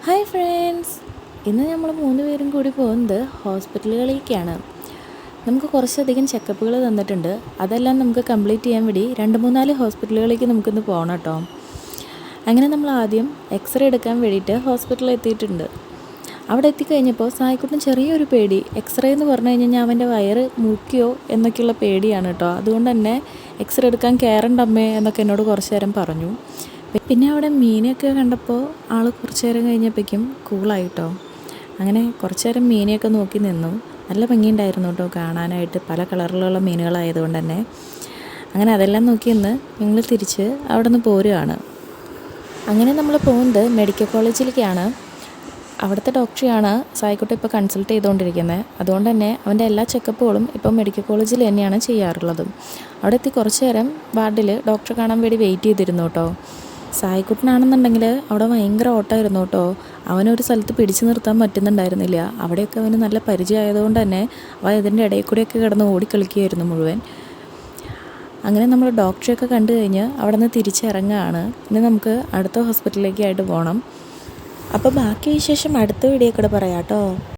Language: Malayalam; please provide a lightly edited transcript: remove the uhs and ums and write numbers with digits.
ഹായ് ഫ്രണ്ട്സ്, ഇന്ന് നമ്മൾ 3 പേരും കൂടി പോകുന്നത് ഹോസ്പിറ്റലുകളിലേക്കാണ്. നമുക്ക് കുറച്ചധികം ചെക്കപ്പുകൾ തന്നിട്ടുണ്ട്. അതെല്ലാം നമുക്ക് കംപ്ലീറ്റ് ചെയ്യാൻ വേണ്ടി 2-3-4 ഹോസ്പിറ്റലുകളിലേക്ക് നമുക്കിന്ന് പോകണം കേട്ടോ. അങ്ങനെ നമ്മൾ ആദ്യം എക്സ്റേ എടുക്കാൻ വേണ്ടിയിട്ട് ഹോസ്പിറ്റലിൽ എത്തിയിട്ടുണ്ട്. അവിടെ എത്തിക്കഴിഞ്ഞപ്പോൾ സായിക്കുട്ടൻ ചെറിയൊരു പേടി. എക്സ്റേ എന്ന് പറഞ്ഞു കഴിഞ്ഞാൽ അവൻ്റെ വയറ് മുക്കിയോ എന്നൊക്കെയുള്ള പേടിയാണ് കേട്ടോ. അതുകൊണ്ട് തന്നെ എക്സ്റേ എടുക്കാൻ കയറണ്ട അമ്മേ എന്നൊക്കെ എന്നോട് കുറച്ച് നേരം പറഞ്ഞു. പിന്നെ അവിടെ മീനെയൊക്കെ കണ്ടപ്പോൾ ആൾ കുറച്ച് നേരം കഴിഞ്ഞപ്പോഴേക്കും കൂളായിട്ടോ. അങ്ങനെ കുറച്ച് നേരം മീനെയൊക്കെ നോക്കി നിന്നു. നല്ല ഭംഗിയുണ്ടായിരുന്നു കേട്ടോ കാണാനായിട്ട്, പല കളറിലുള്ള മീനുകളായതുകൊണ്ട് തന്നെ. അങ്ങനെ അതെല്ലാം നോക്കി നിന്ന് ഞങ്ങൾ തിരിച്ച് അവിടെ നിന്ന് പോരുകയാണ്. അങ്ങനെ നമ്മൾ പോകുന്നത് മെഡിക്കൽ കോളേജിലേക്കാണ്. അവിടുത്തെ ഡോക്ടറെയാണ് സായിക്കുട്ടി ഇപ്പോൾ കൺസൾട്ട് ചെയ്തുകൊണ്ടിരിക്കുന്നത്. അതുകൊണ്ട് തന്നെ അവൻ്റെ എല്ലാ ചെക്കപ്പുകളും ഇപ്പോൾ മെഡിക്കൽ കോളേജിൽ തന്നെയാണ് ചെയ്യാറുള്ളത്. അവിടെ എത്തി കുറച്ച് നേരം വാർഡിൽ ഡോക്ടറെ കാണാൻ വേണ്ടി വെയിറ്റ് ചെയ്തിരുന്നു കേട്ടോ. സായിക്കുട്ടനാണെന്നുണ്ടെങ്കിൽ അവിടെ ഭയങ്കര ഓട്ടമായിരുന്നു കേട്ടോ. അവനൊരു സ്ഥലത്ത് പിടിച്ചു നിർത്താൻ പറ്റുന്നുണ്ടായിരുന്നില്ല. അവിടെയൊക്കെ അവന് നല്ല പരിചയമായതുകൊണ്ട് തന്നെ അവൻ ഇതിൻ്റെ ഇടയിൽ കൂടെയൊക്കെ കിടന്ന് ഓടിക്കളിക്കുകയായിരുന്നു മുഴുവൻ. അങ്ങനെ നമ്മൾ ഡോക്ടറെയൊക്കെ കണ്ടു കഴിഞ്ഞ് അവിടെ നിന്ന് തിരിച്ചിറങ്ങുകയാണ്. ഇനി നമുക്ക് അടുത്ത ഹോസ്പിറ്റലിലേക്കായിട്ട് പോകണം. അപ്പോൾ ബാക്കി വിശേഷം അടുത്ത വീഡിയോ കൂടെ പറയാം കേട്ടോ.